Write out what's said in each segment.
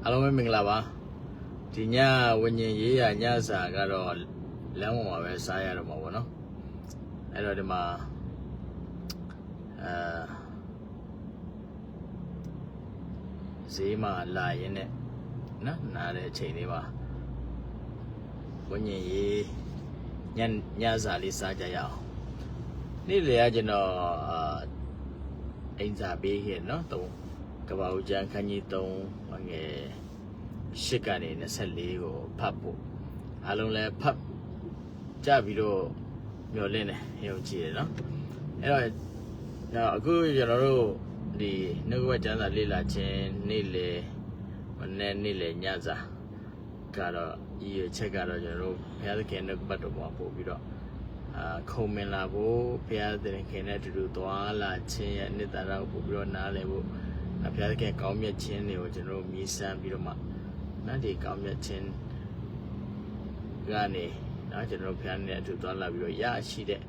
အားလုံးပဲမင်္ဂလာပါဒီညဝิญဉ်ရေးရညစာကတော့လမ်းပေါ်မှာပဲစားရတော့မှာပေါ့နော်အဲ့တော့ဒီမှာဈေးမှာလာရင်းနဲ့နော်နားတဲ့အချိန်လေးပါဝิญဉ်ရေးညစာလေးစားကြရအောင်နေ့လေကကျွန်တော်အိမ်စာပေးခဲ့နော်ကဘာဦးကျန်းခန်းကြီး3ငယ်8ကနေ24ကိုဖတ်ဖို့အားလုံးလည်းဖတ်ကြပြီးတော့မျှော်လင့်နေရုံကြည့်ရနော်အဲ့တော့အခုကျွန်တော်တို့ဒီနှုတ်ဘကျမ်းစာလေ့လာခြင်းနေ့လေမနေ့နေ့လေညစာကတော့ဒီချက်ကတော့ကျွန်တော်တို့ဘုရားသခင်နှုတ်ဘတော်မှာပို့ပြီးတော့ခုံမင်လာဖို့ဘုရားသခင်နဲ့အတူတူသွားလာခြင်းရဲ့နှစ်သာရကိုပို့ပြီးတော့နားလည်ဖို့ဘုရားသခင်ကောင်းမြတ်ခြင်းတွေကိုကျွန်တော်တို့မြည်ဆန်းပြီးတော့မှနော်ဒီကောင်းမြတ်ခြင်းကနေနော်ကျွန်တော်တို့ဘုရားနဲ့အတူသွားလာပြီးတော့ရရှိတဲ့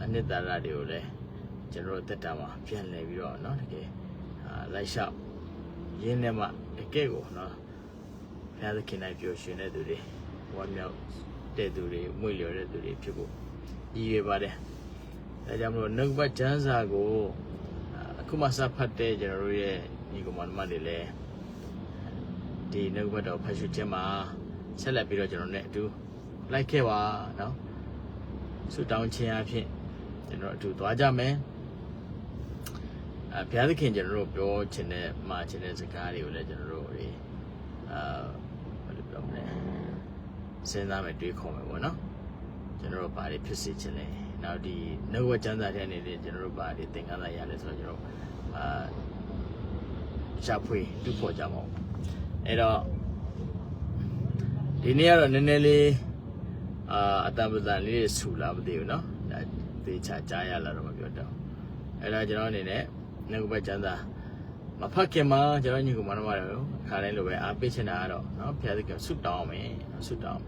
အနှစ်သာရတွေကိုလည်းကျွန်တော်တို့တက်တာမှာပြန်လည်ပြီးတော့နော်တကယ်လိုက်လျှောက်ရင်းနဲ့မှတကယ်ကိုနော်ဘုရားသခင်၌ပြောရှင်တဲ့သူတွေဝမ်းမြောက်တဲ့သူတွေမွေ့လျော်တဲ့သူတွေဖြစ်ဖို့ရည်ရွယ်ပါတယ်ဒါကြောင့်မလို့နှုတ်ဘကျမ်းစာကိုအခုမှစဖတ်တဲ့ကျွန်တော်တို့ရဲ့ညီကောင်မတွေလည်းဒီနှုတ်ဘတော်ဖတ်ရှုခြင်းမှာဆက်လက်ပြီးတော့ကျွန်တော်နဲ့အတူလိုက်ခဲ့ပါနော်ဆုတောင်းခြင်းအဖြစ်ကျွန်တော်အတူသွားကြမယ်ဘုရားသခင်ကျွန်တော်တို့ပြောခြင်းနဲ့မှာခြင်းတဲ့စကားတွေကိုလည်းကျွန်တော်တို့ဘယ်လိုပြောမလဲစဉ်းစားမယ်တွေးခေါ်မယ်ပေါ့နော်ကျွန်တော်တို့ဘာတွေဖြစ်စေခြင်းလဲနောက်ဒီနှုတ်ဝကျမ်းစာတဲ့အနေနဲ့ကျွန်တော်တို့ဘာတွေသင်ခန်းစာရလဲဆိုတော့ကျွန်တော်ရှာဖွေတူဖို့ကြမှာအဲ့တော့ဒီနေ့ကတော့နည်းနည်းလေးအတံပဇံလေးဆူလာမသိဘူးเนาะဒါသေချာကြားရလာတော့မပြောတော့အဲ့ဒါကျွန်တော်အနေနဲ့နှုတ်ဘကျမ်းစာမဖတ်ခင်မှာကျွန်တော်ညီကောင်မတို့ခါတိုင်းလိုပဲအားပေးချင်တာကတော့เนาะဘုရားသခင်ဆုတောင်းမယ်ဆုတောင်း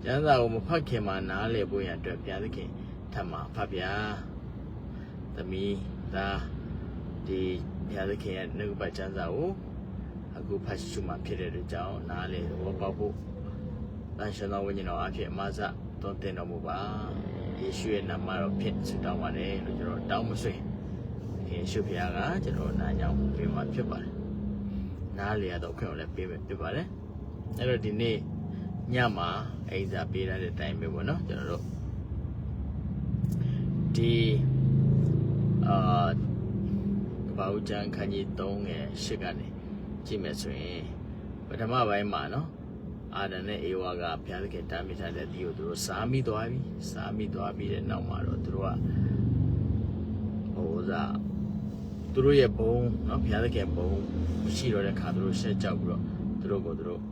ကျမ်းစာကိုမဖတ်ခင်မှာနားလည်ဖို့ရအတွက်ဘုရားသခင်ထပ်မှာဖတ်ပြသမီးသားဒီဘုရားသခင်ရဲ့နှုတ်ဘကျမ်းစာကိုအခုဖတ်ရှုမှဖြစ်တဲ့အတွက်ကြောင့်နားလည်ဘောပေါက်ဖို့တန်ရှင်သောဝိညာဉ်တော်အဖြစ်အမစသွန်သင်တော်မူပါယေရှုရဲ့နာမတော်ဖြင့်ဆုတောင်းပါတယ်လို့ကျွန်တော်တောင်းမဆွေယေရှုဖခင်ကကျွန်တော်နာကြောင်းပေးမှာဖြစ်ပါတယ်နားလည်ရတော့ခွင့်ကိုလည်းပေးမယ်ဖြစ်ပါတယ်အဲ့တော့ဒီနေ့ညမှာအိမ်စာပေးရတဲ့အတိုင်းပဲပေါ့နော်ကျွန်တော်တို့ဒီဘာဦးကျန်းခန်းကြီး3ငယ်8ကနေကြည့်မယ်ဆိုရင်ပထမပိုင်းမှာနော်အာဒံနဲ့အေဝါကဘုရားသခင်တားမြစ်ထားတဲ့ဒီကိုသူတို့စားမိသွားပြီးတဲ့နောက်မှာတော့သူတို့ကသူတို့ရဲ့ဘုံနော်ဘုရားသခင်ဘုံမရှိတော့တဲ့ခါသူတို့ရှက်ကြောက်ပြီးတော့သူတို့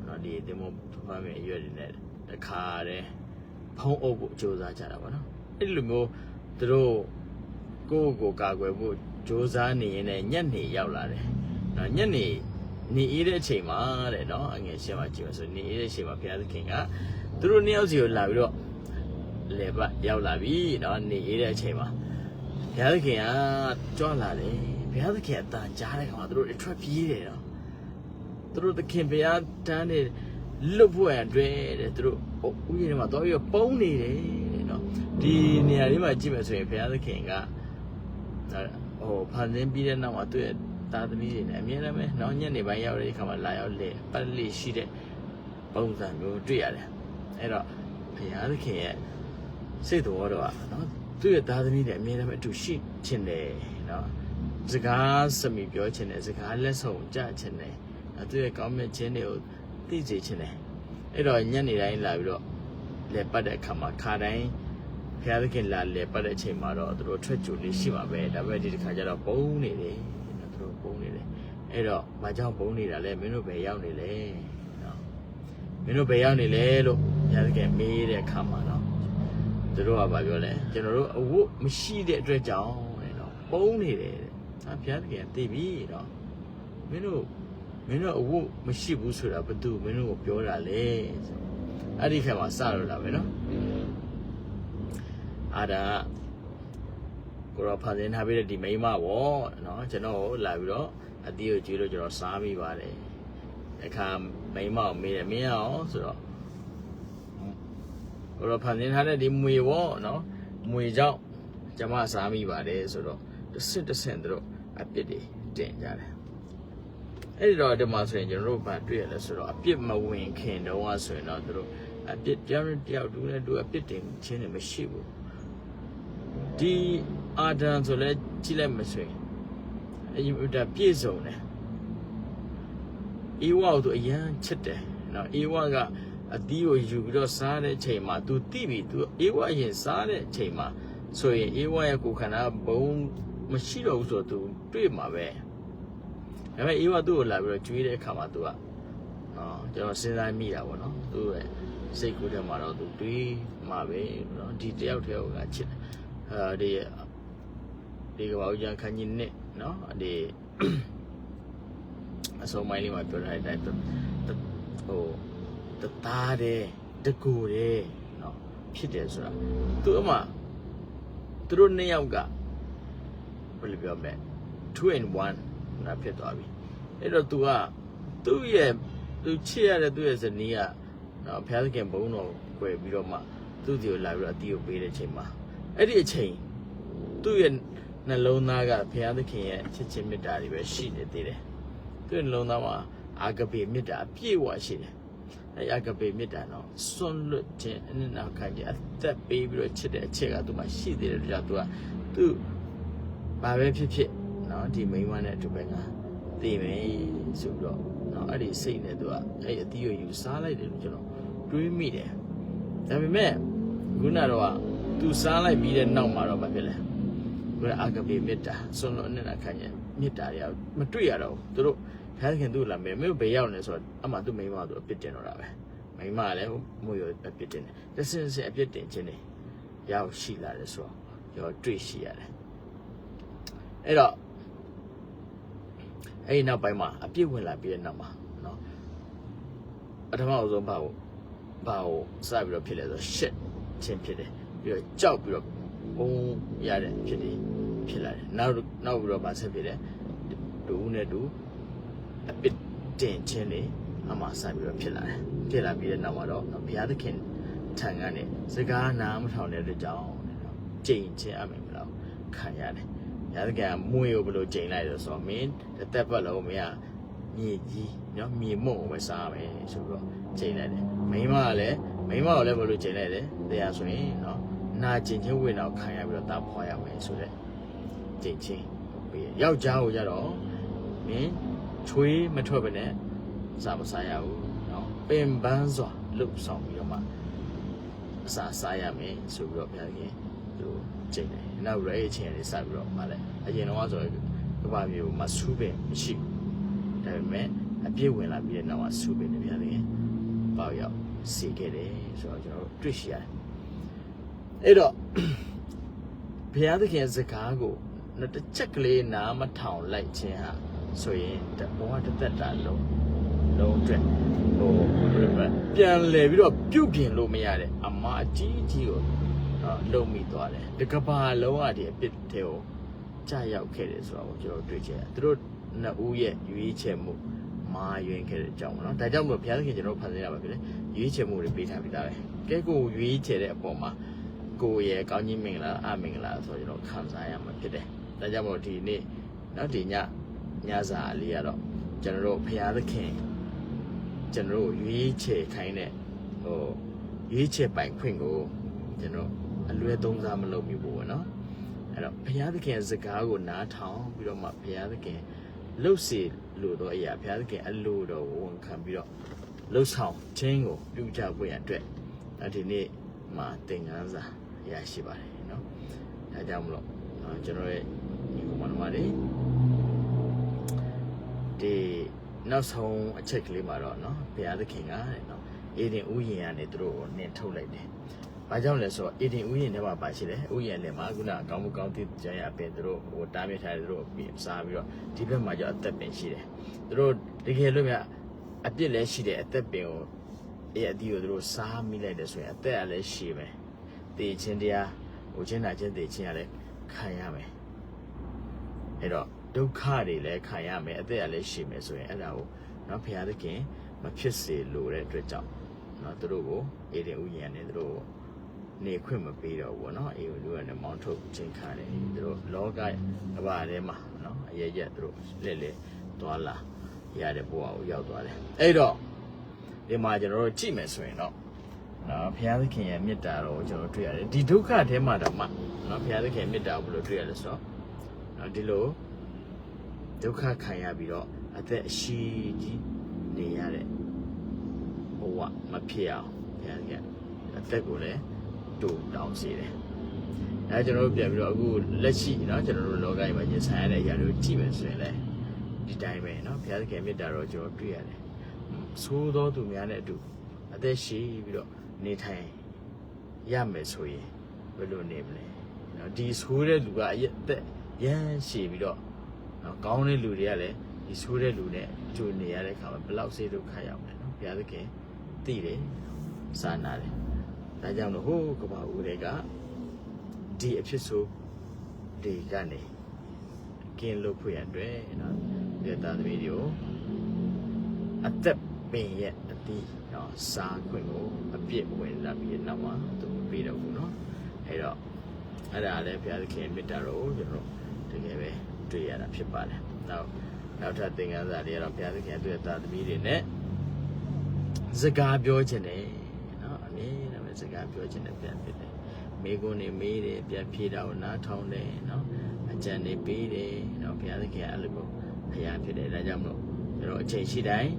နော်ဒီတင်မောဖမ်းမဲ့အရွက်တွေနဲ့တခါတည်းဖုံးအုပ်ဖို့ကြိုးစားကြတာပေါ့နော်အဲ့လိုမျိုးသူတို့ကိုကာကွယ်ဖို့ကြိုးစားနေရင်လည်းညက်နေရောက်လာတယ်နော်ညက်နေအေးတဲ့အချိန်မှာတဲ့နော်အငယ်ရှင်းမှာကြည့်ပါဆိုနေအေးတဲ့အချိန်မှာဘုရားသခင်ကသူတို့နှစ်ယောက်စီကိုလာပြီးတော့လေပတ်ရောက်လာပြီနော်နေအေးတဲ့အချိန်မှာဘုရားသခင်ကကြွလာတယ်ဘုရားသခင်အတန်ကြားတဲ့ခါမှာသူတို့အထွက်ပြေးတယ်နော်သူတို့သခင်ဘုရားတန်းနေလွတ်ဖို့အတွက်တဲ့သူတို့ဥယျာဉ်ထဲမှာသွားပြီးတော့ပုံနေတယ်တဲ့နော်ဒီနေရာလေးမှာကြည့်မယ်ဆိုရင်ဘုရားသခင်ကဖန်ဆင်းပြီးတဲ့နောက်မှာသူ့ရဲ့သားသမီးတွေနဲ့အမြဲတမ်းပဲနောက်ညနေပိုင်းရောက်တဲ့အခါမှာလာရောက်လေပတ်လေရှိတဲ့ပုံစံမျိုးတွေ့ရတယ်အဲ့တော့ဘုရားသခင်ရဲ့စိတ်တော်တော့နော်သူ့ရဲ့သားသမီးတွေအမြဲတမ်းအတူရှိချင်တယ်နော်စကားစမိပြောချင်တယ်စကားလက်ဆောင်ကြားချင်တယ်သူ့ရဲ့ကောင်းမြတ်ခြင်းတွေကိုသိစေချင်တယ်အဲ့တော့ညနေတိုင်းလာပြီးတော့လေပတ်တဲ့အခါမှာခါတိုင်းဘုရားသခင်လာလေပတ်တဲ့အချိန်မှာတော့သူတို့ထွက်ကြိုလေးရှိမှာပဲဒါပေမဲ့ဒီတစ်ခါကျတော့ပုံနေတယ်ပုံနေတယ်အဲ့တော့ဘာကြောင့်ပုံနေတာလဲမင်းတို့ဘယ်ရောက်နေလဲနော်မင်းတို့ဘယ်ရောက်နေလဲလို့ဘုရားသခင်မေးတဲ့အခါမှာနော်သူတို့ကပြောလဲကျွန်တော်တို့အဝတ်မရှိတဲ့အတွက်ကြောင့်တဲ့နော်ပုံနေတယ်တဲ့ဘုရားသခင်သိပြီနော်မင်းတို့အဝတ်မရှိဘူးဆိုတာဘယ်သူမင်းတို့ကိုပြောတာလဲအဲ့ဒီခါမှာစတော့လာပဲနော်အာဒါကိုရောဖန်ဆင်းထားပြီးတဲ့ဒီမိန်းမပေါ့နော်ကျွန်တော်လာပြီးတော့အတီးကိုကျွေးလို့ကျွန်တော်စားမိပါတယ် အခါမိမောက်မေးတယ်မင်းအောင်ဆိုတော့ဟိုတော့ဖန်ဆင်းထားတဲ့ဒီမွေပေါ့နော်မွေကြောင့်ကျမစားမိပါတယ်ဆိုတော့တစ်ဆင့်တို့အပြစ်တွေတင်ကြတယ်အဲ့ဒီတော့ဒီမှာဆိုရင်ကျွန်တော်တို့ဗာတွေ့ရလဲဆိုတော့အပြစ်မဝင်ခင်တုန်းကဆိုရင်တော့တို့အပြစ်တယောက်တူနဲ့တို့အပြစ်တင်ခြင်းတွေမရှိဘူးဒီအာဒံဆိုလဲကြည့်လိုက်မဆိုရင်အရင်ကပြည့်စုံတယ်အေဝါကိုအရန်ချစ်တယ်နော်အေဝါကအသီးကိုယူပြီးတော့စားတဲ့အချိန်မှာ तू တိပြီ तू အေဝါရင်စားတဲ့အချိန်မှာဆိုရင်အေဝါရဲ့ကိုယ်ခန္ဓာဘုံမရှိတော့ဘူးဆိုတော့ तू တွေ့မှာပဲဒါပေမဲ့အေဝါသူ့ကိုလာပြီးတော့ကျွေးတဲ့အခါမှာ तू ကနော်ကျွန်တော်စဉ်းစားမိတာပေါ့နော်သူ့ရဲ့စိတ်ကူးထဲမှာတော့ तू တွေးမှာပဲနော်ဒီတယောက်တည်းကချစ်တယ်ဒီကဘာဦးကျန်ခန်းကြီးနဲ့နော်ဒီအစုံမိုင်းလေးမှာပြောထားတဲ့အတိုင်းဟိုတသားတယ်တကူတယ်နော်ဖြစ်တယ်ဆိုတာသူအမှသူတို့နှစ်ယောက်ကဘယ်လိုပြောမလဲ2 in 1နာဖြစ်သွားပြီအဲ့တော့ तू ကသူချစ်ရတဲ့သူ့ရဲ့ဇနီးကနော်ဘုရားသခင်ဘုန်းတော်ကွယ်ပြီးတော့မှသူ့စီကိုလာပြီးတော့အတီးကိုပေးတဲ့အချိန်မှာအဲ့ဒီအချိန်သူ့ရဲ့နှလုံးသားကဘုရားသခင်ရဲ့ချစ်ချင်းမေတ္တာတွေပဲရှိနေသေးတယ်သူ့နှလုံးသားမှာအာဂပေမေတ္တာအပြည့်အဝရှိတယ်အဲအာဂပေမေတ္တာတော့စွန့်လွတ်ခြင်းအနစ်နာခံခြင်းအသက်ပေးပြီးတော့ချစ်တဲ့အချက်ကသူ့မှာရှိသေးတယ်ကြောင့်သူဘာပဲဖြစ်နော်ဒီမိန်းမနဲ့အတူပဲငါသိမယ်ဆိုပြီးတော့နော်အဲ့ဒီစိတ်နဲ့သူကအဲ့အသီးကိုယူစားလိုက်တယ်လို့ကျွန်တော်တွေးမိတယ်ဒါပေမဲ့ခုနတော့သူစားလိုက်ပြီးတဲ့နောက်မှာတော့မဖြစ်လဲဘယ်အာဂပေမေတ္တာစွန့်လွတ်အနစ်နာခံခြင်းမေတ္တာတွေမတွေ့ရတော့ဘူးသူတို့ဘုရားခင်သူ့လာမယ်မင်းဘယ်ရောက်လဲဆိုတော့အမှသူ့မိန်းမသူအပြစ်တင်တော့တာပဲမိန်းမကလည်းမွေရအပြစ်တင်တယ်တစ်စင်းစင်းအပြစ်တင်ခြင်းတွေရောက်ရှိလာတယ်ဆိုတော့ကျွန်တော်တွေ့ရှိရတယ်အဲ့တော့အဲ့ဒီနောက်ပိုင်းမှာအပြစ်ဝင်လာပြီးတဲ့နောက်မှာနော်ပထမအဆုံးဘာကိုစပြီးတော့ဖြစ်လဲဆိုရှစ်ချင်းဖြစ်တယ်ပြီးတော့ကြောက်ပြီးတော့ဘုံရတဲ့ဖြစ်လာတယ်နောက်ပြီးတော့ဗာဆက်ဖြစ်တယ်တူနဲ့တူအပြစ်တင်ခြင်းတွေအမှစပြီးတော့ဖြစ်လာပြီးတဲ့နောက်မှာတော့ဘုရားသခင်ထံကနေစကားနားမထောင်တဲ့အတွက်ကြောင့်ကြိမ်ချင်းအမယ်မလို့ခံရတယ်ဘုရားသခင်ကမွေကိုဘယ်လိုကြိမ်လိုက်လို့ဆိုတော့မင်းတစ်သက်ပတ်လုံးမင်းကမြေကြီးနော်မြေမုံကိုပဲစားမယ်ဆိုပြီးတော့ကြိမ်လိုက်တယ်မိန်းမကိုလည်းဘယ်လိုကြိမ်လိုက်လဲတရားဆိုရင်နော်နာကျင်ချင်းဝင်တော့ခံရပြီးတော့တာဖွာရမယ်ဆိုတဲ့ကြိမ်ချင်းပြီးယောက်ျားကိုကြတော့မင်းချွေးမထွက်ပဲနဲ့စားမစားရဘူးနော်ပင်ပန်းစွာလှုပ်ဆောင်ပြီးတော့မှအစာစားရမယ်ဆိုပြီးတော့ဘုရားခင်သူကြိမ်တယ်နောက်ရဲအချင်းတွေစပြီးတော့မလဲအရင်တော့ဆိုကဘာမျိုးမဆူးပင်မရှိဘူးဒါပေမဲ့အပြည့်ဝင်လာပြီးတဲ့နောက်မှာဆူးပင်တွေဘုရားခင်ပေါ့ရောက်စီခဲ့တယ်ဆိုတော့ကျွန်တော်တွေ့ရှိရတယ်အဲ့တော့ဘုရားသခင်စကားကိုတစ်ချက်ကလေးနားမထောင်လိုက်ခြင်းဟာဆိုရင်ဘဝတစ်သက်တာလုံးအတွက်ပြန်လဲပြီးတော့ပြုတ်ပြင်လို့မရတဲ့အမအကြီးကိုလုံမိသွားတယ်တကဘာလုံးကဒီအပစ်တွေကိုကြာရောက်ခဲ့တယ်ဆိုတော့ကျွန်တော်တွေ့ချင်တယ်သူတို့နှစ်ဦးရဲ့ရွေးချယ်မှုမာယွင်ခဲ့တဲ့အကြောင်းပေါ့နော်ဒါကြောင့်မို့ဘုရားသခင်ကျွန်တော်ဖန်ဆင်းရပါပြီလေရွေးချယ်မှုတွေပေးထားပြီးသားပဲကဲကိုရွေးချယ်တဲ့အပေါ်မှာကိုရဲ့ကောင်းကြီးမင်္ဂလာအမင်္ဂလာဆိုကျွန်တော်ခံစားရမှာဖြစ်တယ်ဒါကြောင့်မို့ဒီနေ့နော်ဒီညစာလေးကတော့ကျွန်တော်တို့ဘုရားသခင်ကျွန်တော်တို့ရွေးချယ်ခိုင်းတဲ့ရွေးချယ်ပိုင်ခွင့်ကိုကျွန်တော်အလွဲသုံးစားမလုပ်မိဘူးပေါ့နော်အဲ့တော့ဘုရားသခင်စကားကိုနားထောင်ပြီးတော့မှဘုရားသခင်လှုပ်စီလို့တော့အရာဘုရားသခင်အလိုတော်ကိုဝန်ခံပြီးတော့လှုပ်ဆောင်ခြင်းကိုပြုကြဖို့ရအတွက်ဒီနေ့မှာသင်ခန်းစာရရှိပါတယ်နော်ဒါကြောင့်မလို့ကျွန်တော်ရဲ့ဒီကမ္ဘာတွေဒီနောက်ဆုံးအချက်ကလေးမှာတော့နော်ဘုရားသခင်ကနော်အေဒင်ဥယျာဉ်ကနေသူတို့ကိုနှင်ထုတ်လိုက်တယ်။ဘာကြောင့်လဲဆိုတော့အေဒင်ဥယျာဉ်ထဲမှာပါရှိတယ်။ဥယျာဉ်ထဲမှာခုနကောင်းမှုကောင်းသည့်ကြံရအပင်သူတို့တားမြစ်ထားတယ်သူတို့စားပြီးတော့ဒီဘက်မှာကျအသက်ပင်ရှိတယ်။သူတို့တကယ်လို့မြအပြစ်လည်းရှိတယ်အသက်ပင်ကိုအဒီကိုသူတို့စားမိလိုက်တယ်ဆိုရင်အသက်ကလည်းရှိမယ်။တေခြင်းတရားချင်းနာချင်းတေခြင်းရလည်းခံရမယ်။အဲ့တော့ဒုက္ခတွေလည်းခံရမယ်အသက်ကလည်းရှိမယ်ဆိုရင်အဲ့ဒါကို နော်ဖျားသခင်မဖြစ်စေလို့တဲ့အတွက်ကြောင့်နော်သူတို့ကိုအေဒင်ဥယျာဉ်နဲ့သူတို့နေခွင့်မပေးတော့ဘူးနော်အေလူကလည်းမောင်းထုတ်ခြင်းခါတယ်သူတို့လောကကဘာထဲမှာနော်အရရက်သူတို့လက်သွားလာရတဲ့ဘဝကိုရောက်သွားတယ်အဲ့တော့ဒီမှာကျွန်တော်တို့ကြည့်မယ်ဆိုရင်တော့နော်ဘုရားသခင်ရဲ့မေတ္တာတော်ကိုကျွန်တော်တွေ့ရတယ်ဒီဒုက္ခထဲမှာတော့မှနော်ဘုရားသခင်မေတ္တာကိုဘယ်လိုတွေ့ရလဲဆိုတော့နော်ဒီလိုဒုက္ခခံရပြီးတော့အသက်အရှိကြီးနေရတဲ့ဘဝမဖြစ်အောင်ဘုရားကအသက်ကိုလည်းတူတောင်းစေတယ်အဲကျွန်တော်တို့ပြန်ပြီးတော့အခုလက်ရှိနော်ကျွန်တော်တို့လောကကြီးမှာရင်ဆိုင်ရတဲ့အရာတွေကိုကြည့်မယ်ဆိုရင်လည်းဒီတိုင်းပဲနော်ဘုရားသခင်မေတ္တာတော်ကျွန်တော်တွေ့ရတယ်သိုးတော်သူများနဲ့အတူအသက်ရှိပြီးတော့နေထိုင်ရမယ်ဆိုရင်ဘယ်လိုနေမလဲနော်ဒီဆိုးတဲ့လူကအသက်ရမ်းရှည်ပြီးတော့နော်ကောင်းတဲ့လူတွေကလည်းဒီဆိုးတဲ့လူနဲ့အတူနေရတဲ့အခါမှာဘယ်လောက်စိတ်ဒုက္ခရောက်လဲနော်ဘုရားသခင်သိတယ်စာနာတယ်ဒါကြောင့်လို့ဟိုးကဘာဦးတွေကဒီအဖြစ်ဆိုဒီကနေကင်းလို့ဖွင့်ရတဲ့နော်ဒီသားသမီးတွေကိုအသက်ပင်ရဲ့အတီးနော်စားခွင့်ကိုအပြစ်ဝင်လာပြီးနောက်မှာသူမပေးတော့ဘူးနော်အဲ့တော့အဲ့ဒါလည်းဘုရားသခင်မေတ္တာတော်ကိုကျွန်တော်တကယ်ပဲတွေ့ရတာဖြစ်ပါတယ်နောက်ထပ်သင်ခန်းစာတွေကတော့ဘုရားသခင်အတွက်သားသမီးတွေနဲ့စကားပြောခြင်းတယ်နော်အနည်းနဲ့ပဲစကားပြောခြင်းနဲ့ပြန်ဖြစ်တယ်မိကုန်းနေမေးတယ်ပြန်ဖြေတာကိုနားထောင်တယ်နော်အကြံတွေပေးတယ်နော်ဘုရားသခင်အဲ့လိုကိုဖျားဖြစ်တယ်ဒါကြောင့်မလို့ကျွန်တော်အချိန်ရှိတိုင်း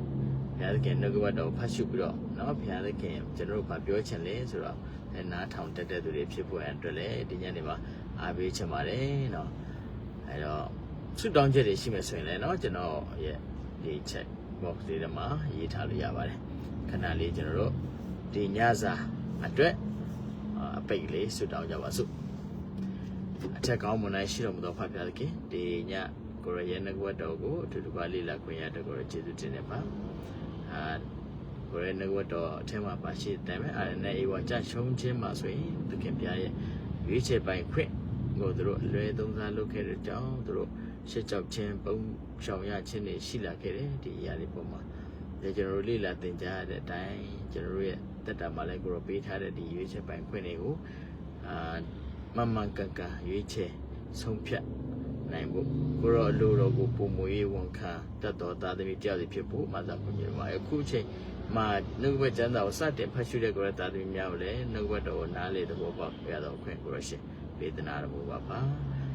ဘုရားသခင်နှုတ်ကပတ်တော်ဖတ်ရှုပြီးတော့နော်ဘုရားသခင်ကျွန်တော်တို့ဗာပြောချင်လေဆိုတော့နားထောင်တက်တဲ့သူတွေဖြစ်ဖို့အတွက်လည်းဒီညနေမှာအားပေးချင်ပါတယ်နော်အဲ့တော့ဆုတောင်းချက်တွေရှိမယ်ဆိုရင်လည်းနော်ကျွန်တော်ရဲ့ဒီ check box လေးထဲမှာရေးထားလို့ရပါတယ်ခဏလေးကျွန်တော်တို့ဒီညစာအတွက်အပိတ်လေးဆုတောင်းကြပါစို့အထက်ကောင်းမွန်နိုင်ရှိတော်မူသောဖခင်သခင်ဒီညကိုရရဲ့နှုတ်တော်ကိုအထူးတပါလေးလာခွင့်ရတဲ့ကိုရကျေးဇူးတင်နေပါကိုရနှုတ်တော်အထက်မှာပါရှိတယ်မယ်အဲ့နဲ့အေဝါကြရှုံးခြင်းမှာဆိုရင်သခင်ပြရဲ့ရွေးချယ်ပိုင်ခွင့်ကိုတို့အလွယ်သုံးစားလုပ်ခဲ့တဲ့ကြောင့်တို့ရှစ်ကြောက်ခြင်းပုံရှောင်ရခြင်းတွေရှိလာခဲ့တယ်ဒီအရာတွေပေါ်မှာကျွန်တော်တို့လေ့လာသင်ကြားရတဲ့အတိုင်းကျွန်တော်တို့ရဲ့တက်တာမှာလည်းကိုရပေးထားတဲ့ဒီရွေးချယ်ပိုင်ခွင့်တွေကိုမမှန်ကန်ကန်ရွေးချယ်ဆုံးဖြတ်နိုင်ဖို့ကိုရောအလိုတော်ကိုပုံမွေးဝန်ခံတတ်တော်သားသမီးတယောက်စီဖြစ်ဖို့မှသာပုံပြပါအခုချိန်မှာနှုတ်ဘက်ကျမ်းစာကိုစတင်ဖတ်ရှုတဲ့ကိုရသားသမီးများကိုလည်းနှုတ်ဘက်တော်ကိုနားလေသဘောပေါက်ရတော့ခွင့်ကိုရရှင်ဝေဒနာတော်ပါပါ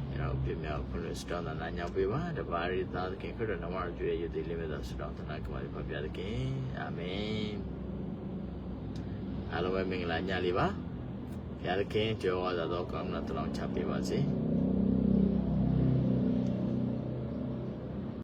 အဲ့တော့ပြမြောက်ခွင့်လို့စတောင်းတာနာညောင်းပေးပါတပါးရီသားသခင်ခရစ်တော်နာမတော်ကြွေရည်သေးလေးမြတ်စွာစတောင်းတနာကမာပါပြသခင်အာမင်အားလုံးပဲမင်္ဂလာညလေးပါဘုရားသခင်ကြောဝါသောကောင်းမှုတော်ချပေးပါစေ